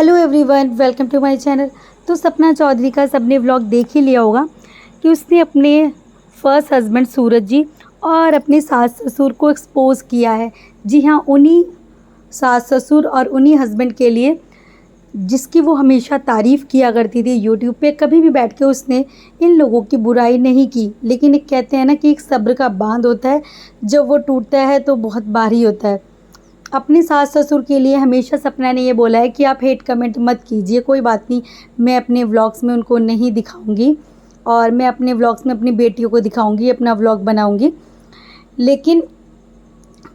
Hello everyone, welcome to my channel. तो सपना चौधरी का सबने व्लॉग देख ही लिया होगा कि उसने अपने फर्स्ट हस्बैंड सूरज जी और अपने सास ससुर को एक्सपोज़ किया है। जी हाँ, उन्हीं सास ससुर और उन्हीं हस्बैंड के लिए जिसकी वो हमेशा तारीफ़ किया करती थी यूट्यूब पे। कभी भी बैठ के उसने इन लोगों की बुराई नहीं की, लेकिन एक कहते हैं ना कि एक सब्र का बांध होता है, जब वो टूटता है तो बहुत भारी होता है। अपने सास ससुर के लिए हमेशा सपना ने ये बोला है कि आप हेट कमेंट मत कीजिए, कोई बात नहीं, मैं अपने व्लॉग्स में उनको नहीं दिखाऊंगी और मैं अपने व्लॉग्स में अपनी बेटियों को दिखाऊंगी, अपना व्लॉग बनाऊंगी। लेकिन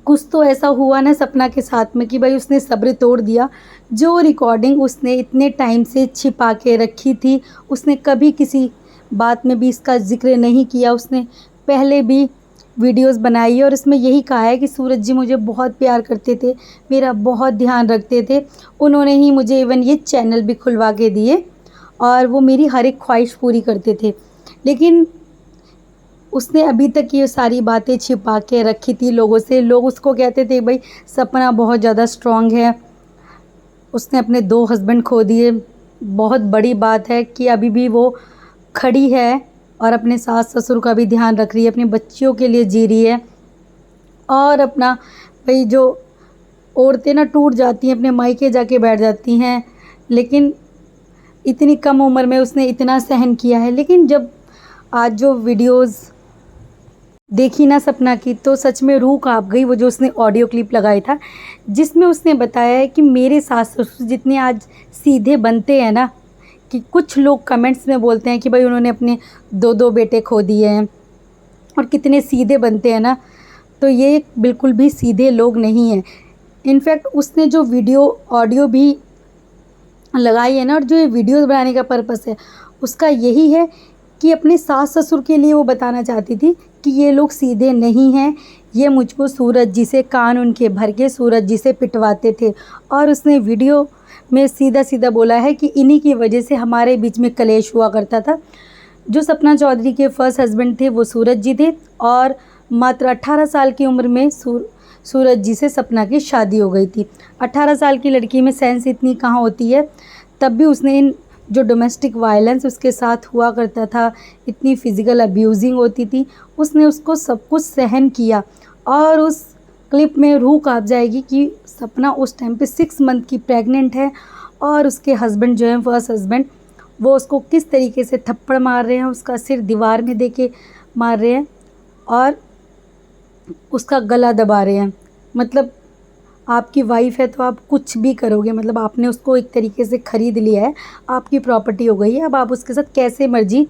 कुछ तो ऐसा हुआ ना सपना के साथ में कि भाई उसने सब्र तोड़ दिया। जो रिकॉर्डिंग उसने इतने टाइम से छिपा के रखी थी, उसने कभी किसी बात में भी इसका जिक्र नहीं किया। उसने पहले भी वीडियोस बनाई है और उसमें यही कहा है कि सूरज जी मुझे बहुत प्यार करते थे, मेरा बहुत ध्यान रखते थे, उन्होंने ही मुझे इवन ये चैनल भी खुलवा के दिए और वो मेरी हर एक ख्वाहिश पूरी करते थे। लेकिन उसने अभी तक ये सारी बातें छिपा के रखी थी लोगों से। लोग उसको कहते थे भाई सपना बहुत ज़्यादा स्ट्रॉन्ग है, उसने अपने 2 हस्बैंड खो दिए। बहुत बड़ी बात है कि अभी भी वो खड़ी है और अपने सास ससुर का भी ध्यान रख रही है, अपनी बच्चियों के लिए जी रही है। और अपना भाई जो औरतें ना टूट जाती हैं, अपने मायके जाके बैठ जाती हैं, लेकिन इतनी कम उम्र में उसने इतना सहन किया है। लेकिन जब आज जो वीडियोस देखी ना सपना की, तो सच में रूह काँप गई। वो जो उसने ऑडियो क्लिप लगाया था जिसमें उसने बताया है कि मेरे सास ससुर जितने आज सीधे बनते हैं ना, कि कुछ लोग कमेंट्स में बोलते हैं कि भाई उन्होंने अपने 2-2 बेटे खो दिए हैं और कितने सीधे बनते हैं ना, तो ये बिल्कुल भी सीधे लोग नहीं हैं। इनफैक्ट उसने जो वीडियो ऑडियो भी लगाई है ना, और जो ये वीडियोस बनाने का पर्पस है उसका यही है कि अपने सास ससुर के लिए वो बताना चाहती थी कि ये लोग सीधे नहीं हैं। ये मुझको सूरज जी से कान उनके भर के सूरज जी से पिटवाते थे। और उसने वीडियो में सीधा सीधा बोला है कि इन्हीं की वजह से हमारे बीच में कलेश हुआ करता था। जो सपना चौधरी के फर्स्ट हस्बैंड थे वो सूरज जी थे और मात्र 18 साल की उम्र में सूरज जी से सपना की शादी हो गई थी। 18 साल की लड़की में सेंस इतनी कहाँ होती है, तब भी उसने इन जो डोमेस्टिक वायलेंस उसके साथ हुआ करता था, इतनी फ़िज़िकल अब्यूजिंग होती थी, उसने उसको सब कुछ सहन किया। और उस क्लिप में रूह काँप जाएगी कि सपना उस टाइम पे 6 मंथ की प्रेग्नेंट है और उसके हस्बैंड जो हैं फर्स्ट हस्बैंड, वो उसको किस तरीके से थप्पड़ मार रहे हैं, उसका सिर दीवार में दे के मार रहे हैं और उसका गला दबा रहे हैं। मतलब आपकी वाइफ है तो आप कुछ भी करोगे, मतलब आपने उसको एक तरीके से ख़रीद लिया है, आपकी प्रॉपर्टी हो गई है, अब आप उसके साथ कैसे मर्जी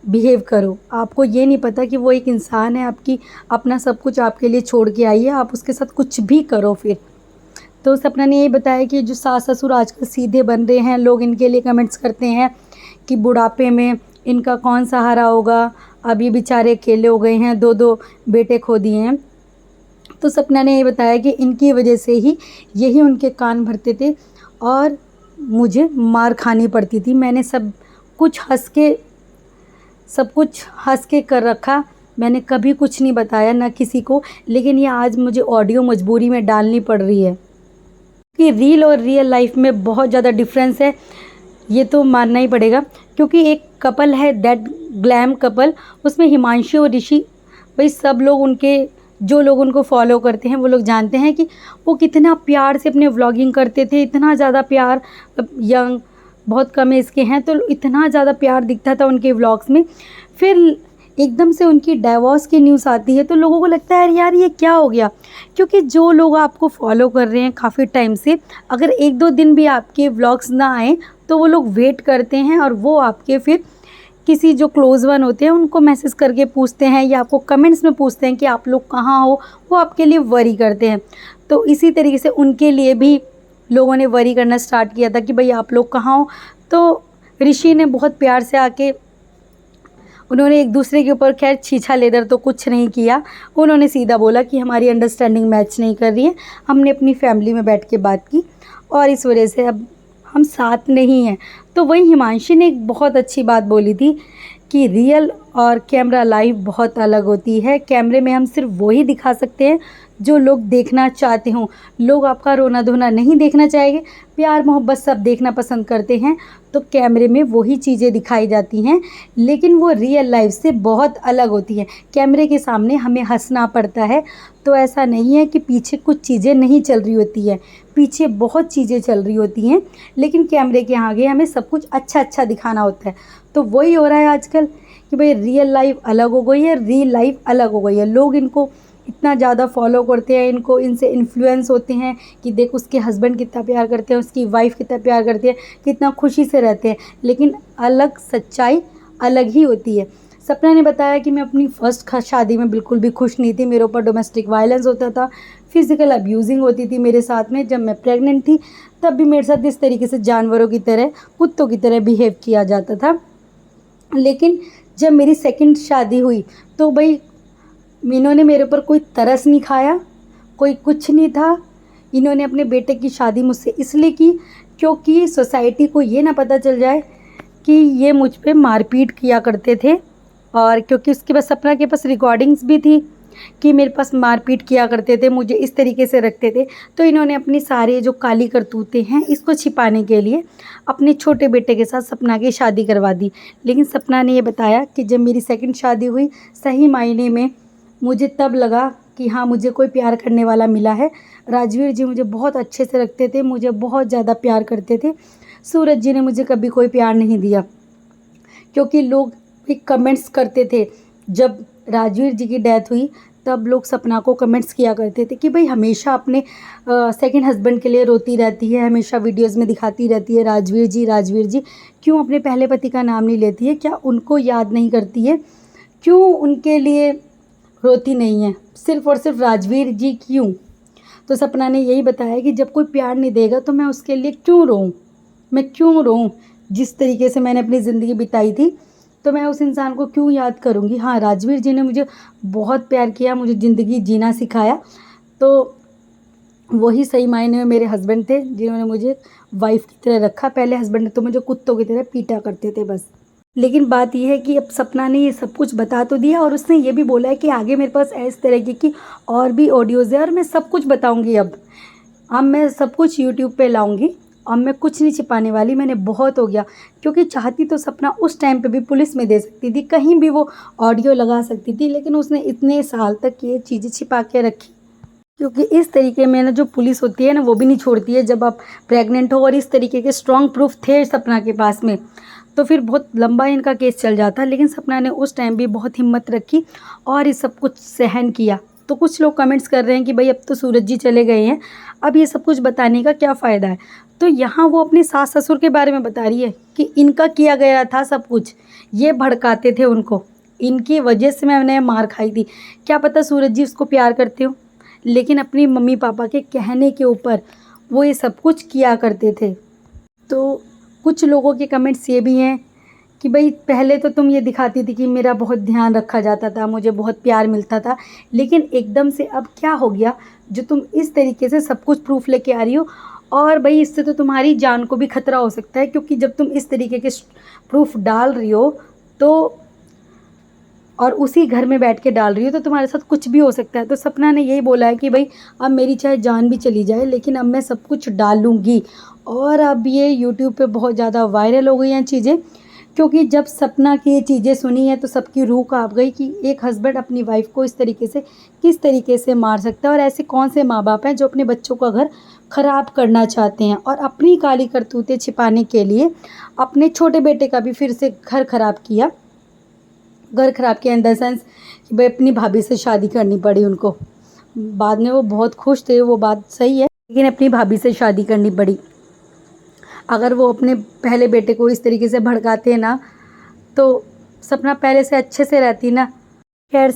बिहेव करो। आपको ये नहीं पता कि वो एक इंसान है, आपकी अपना सब कुछ आपके लिए छोड़ के आई है, आप उसके साथ कुछ भी करो फिर। तो सपना ने ये बताया कि जो सास ससुर आजकल सीधे बन रहे हैं, लोग इनके लिए कमेंट्स करते हैं कि बुढ़ापे में इनका कौन सहारा होगा, अब ये बेचारे अकेले हो गए हैं, 2-2 बेटे खो दिए हैं। तो सपना ने ये बताया कि इनकी वजह से ही यही उनके कान भरते थे और मुझे मार खानी पड़ती थी। मैंने सब कुछ हंस के कर रखा, मैंने कभी कुछ नहीं बताया ना किसी को, लेकिन ये आज मुझे ऑडियो मजबूरी में डालनी पड़ रही है कि रील और रियल लाइफ में बहुत ज़्यादा डिफरेंस है, ये तो मानना ही पड़ेगा। क्योंकि एक कपल है दैट ग्लैम कपल, उसमें हिमांशु और ऋषि, भाई सब लोग उनके, जो लोग उनको फॉलो करते हैं वो लोग जानते हैं कि वो कितना प्यार से अपने व्लॉगिंग करते थे, इतना ज़्यादा प्यार। यंग बहुत कम एज के हैं तो इतना ज़्यादा प्यार दिखता था उनके व्लॉग्स में। फिर एकदम से उनकी डाइवोर्स की न्यूज़ आती है तो लोगों को लगता है यार ये क्या हो गया। क्योंकि जो लोग आपको फॉलो कर रहे हैं काफ़ी टाइम से, अगर 1-2 दिन भी आपके व्लॉग्स ना आए तो वो लोग वेट करते हैं और वो आपके फिर किसी जो क्लोज़ वन होते हैं उनको मैसेज करके पूछते हैं या आपको कमेंट्स में पूछते हैं कि आप लोग कहाँ हो, वो आपके लिए वरी करते हैं। तो इसी तरीके से उनके लिए भी लोगों ने वरी करना स्टार्ट किया था कि भाई आप लोग कहाँ हो। तो ऋषि ने बहुत प्यार से आके, उन्होंने एक दूसरे के ऊपर खैर छीछा लेदर तो कुछ नहीं किया, उन्होंने सीधा बोला कि हमारी अंडरस्टैंडिंग मैच नहीं कर रही है, हमने अपनी फैमिली में बैठ के बात की और इस वजह से अब हम साथ नहीं हैं। तो वही हिमांशी ने एक बहुत अच्छी बात बोली थी कि रियल और कैमरा लाइव बहुत अलग होती है। कैमरे में हम सिर्फ वही दिखा सकते हैं जो लोग देखना चाहते हों। लोग आपका रोना धोना नहीं देखना चाहेंगे, प्यार मोहब्बत सब देखना पसंद करते हैं, तो कैमरे में वही चीज़ें दिखाई जाती हैं, लेकिन वो रियल लाइफ से बहुत अलग होती हैं। कैमरे के सामने हमें हंसना पड़ता है, तो ऐसा नहीं है कि पीछे कुछ चीज़ें नहीं चल रही होती है, पीछे बहुत चीज़ें चल रही होती हैं, लेकिन कैमरे के आगे हमें सब कुछ अच्छा अच्छा दिखाना होता है। तो वही हो रहा है आजकल कि भाई रियल लाइफ अलग हो गई है, रियल लाइफ अलग हो गई है। लोग इनको इतना ज़्यादा फॉलो करते हैं, इनको इनसे इन्फ्लुएंस होते हैं कि देख उसके हस्बैंड कितना प्यार करते हैं, उसकी वाइफ कितना प्यार करती है, कितना खुशी से रहते हैं, लेकिन अलग सच्चाई अलग ही होती है। सपना ने बताया कि मैं अपनी फ़र्स्ट शादी में बिल्कुल भी खुश नहीं थी। मेरे ऊपर डोमेस्टिक वायलेंस होता था, फिज़िकल अब्यूज़िंग होती थी मेरे साथ में। जब मैं प्रेग्नेंट थी तब भी मेरे साथ इस तरीके से जानवरों की तरह, कुत्तों की तरह बिहेव किया जाता था। लेकिन जब मेरी सेकंड शादी हुई तो भाई इन्होंने मेरे ऊपर कोई तरस नहीं खाया, कोई कुछ नहीं था। इन्होंने अपने बेटे की शादी मुझसे इसलिए की क्योंकि सोसाइटी को ये ना पता चल जाए कि ये मुझ पे मारपीट किया करते थे, और क्योंकि उसके पास सपना के पास रिकॉर्डिंग्स भी थी कि मेरे पास मारपीट किया करते थे, मुझे इस तरीके से रखते थे। तो इन्होंने अपनी सारे जो काली करतूतें हैं इसको छिपाने के लिए अपने छोटे बेटे के साथ सपना की शादी करवा दी। लेकिन सपना ने ये बताया कि जब मेरी सेकंड शादी हुई, सही मायने में मुझे तब लगा कि हाँ, मुझे कोई प्यार करने वाला मिला है। राजवीर जी मुझे बहुत अच्छे से रखते थे, मुझे बहुत ज़्यादा प्यार करते थे। सूरज जी ने मुझे कभी कोई प्यार नहीं दिया, क्योंकि लोग भी कमेंट्स करते थे। जब राजवीर जी की डेथ हुई तब लोग सपना को कमेंट्स किया करते थे कि भाई हमेशा अपने सेकंड हस्बैंड के लिए रोती रहती है, हमेशा वीडियोस में दिखाती रहती है राजवीर जी, क्यों अपने पहले पति का नाम नहीं लेती है, क्या उनको याद नहीं करती है, क्यों उनके लिए रोती नहीं है, सिर्फ़ और सिर्फ राजवीर जी क्यों। तो सपना ने यही बताया कि जब कोई प्यार नहीं देगा तो मैं उसके लिए क्यों रोऊँ, मैं क्यों रोऊँ। जिस तरीके से मैंने अपनी ज़िंदगी बिताई थी तो मैं उस इंसान को क्यों याद करूँगी। हाँ, राजवीर जी ने मुझे बहुत प्यार किया, मुझे ज़िंदगी जीना सिखाया। तो वही सही मायने में मेरे हस्बैंड थे जिन्होंने मुझे वाइफ़ की तरह रखा। पहले हस्बैंड तो मुझे कुत्तों की तरह पीटा करते थे बस। लेकिन बात यह है कि अब सपना ने ये सब कुछ बता तो दिया, और उसने ये भी बोला है कि आगे मेरे पास इस तरीके की और भी ऑडियोज़ है और मैं सब कुछ बताऊँगी। अब मैं सब कुछ यूट्यूब पे लाऊँगी, अब मैं कुछ नहीं छिपाने वाली। मैंने बहुत हो गया, क्योंकि चाहती तो सपना उस टाइम पे भी पुलिस में दे सकती थी, कहीं भी वो ऑडियो लगा सकती थी, लेकिन उसने इतने साल तक ये चीज़ें छिपा के रखी। क्योंकि इस तरीके में ना जो पुलिस होती है ना वो भी नहीं छोड़ती है। जब आप प्रेग्नेंट हो और इस तरीके के स्ट्रॉन्ग प्रूफ थे सपना के पास में, तो फिर बहुत लंबा इनका केस चल जाता। लेकिन सपना ने उस टाइम भी बहुत हिम्मत रखी और ये सब कुछ सहन किया। तो कुछ लोग कमेंट्स कर रहे हैं कि भाई अब तो सूरज जी चले गए हैं, अब ये सब कुछ बताने का क्या फ़ायदा है। तो यहाँ वो अपने सास ससुर के बारे में बता रही है कि इनका किया गया था सब कुछ, ये भड़काते थे उनको, इनकी वजह से मैंने मार खाई थी। क्या पता सूरज जी उसको प्यार करते हो, लेकिन अपनी मम्मी पापा के कहने के ऊपर वो ये सब कुछ किया करते थे। तो कुछ लोगों के कमेंट्स ये भी हैं कि भाई पहले तो तुम ये दिखाती थी कि मेरा बहुत ध्यान रखा जाता था, मुझे बहुत प्यार मिलता था, लेकिन एकदम से अब क्या हो गया जो तुम इस तरीके से सब कुछ प्रूफ लेके आ रही हो। और भाई इससे तो तुम्हारी जान को भी खतरा हो सकता है, क्योंकि जब तुम इस तरीके के प्रूफ डाल रही हो तो, और उसी घर में बैठ के डाल रही हो, तो तुम्हारे साथ कुछ भी हो सकता है। तो सपना ने यही बोला है कि भाई अब मेरी चाहे जान भी चली जाए, लेकिन अब मैं सब कुछ डालूँगी। और अब ये यूट्यूब पे बहुत ज़्यादा वायरल हो गई हैं चीज़ें, क्योंकि जब सपना की ये चीज़ें सुनी हैं तो सबकी रूह काँप गई कि एक हस्बैंड अपनी वाइफ को इस तरीके से किस तरीके से मार सकता है। और ऐसे कौन से माँ बाप हैं जो अपने बच्चों का घर ख़राब करना चाहते हैं, और अपनी काली करतूतें छिपाने के लिए अपने छोटे बेटे का भी फिर से घर ख़राब किया। घर ख़राब किया इन द सेंस कि भाई अपनी भाभी से शादी करनी पड़ी उनको। बाद में वो बहुत खुश थे, वो बात सही है, लेकिन अपनी भाभी से शादी करनी पड़ी। अगर वो अपने पहले बेटे को इस तरीके से भड़काते ना तो सपना पहले से अच्छे से रहती ना। खैर,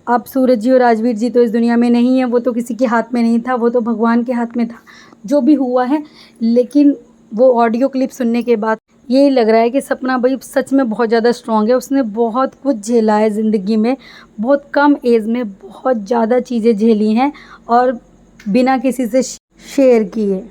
अब सूरज जी और राजवीर जी तो इस दुनिया में नहीं है, वो तो किसी के हाथ में नहीं था, वो तो भगवान के हाथ में था। जो भी हुआ है, लेकिन वो ऑडियो क्लिप सुनने के बाद यही लग रहा है कि सपना भाई सच में बहुत ज़्यादा स्ट्रॉन्ग है। उसने बहुत कुछ झेला है ज़िंदगी में, बहुत कम एज में बहुत ज़्यादा चीज़ें झेली हैं और बिना किसी से शेयर किए।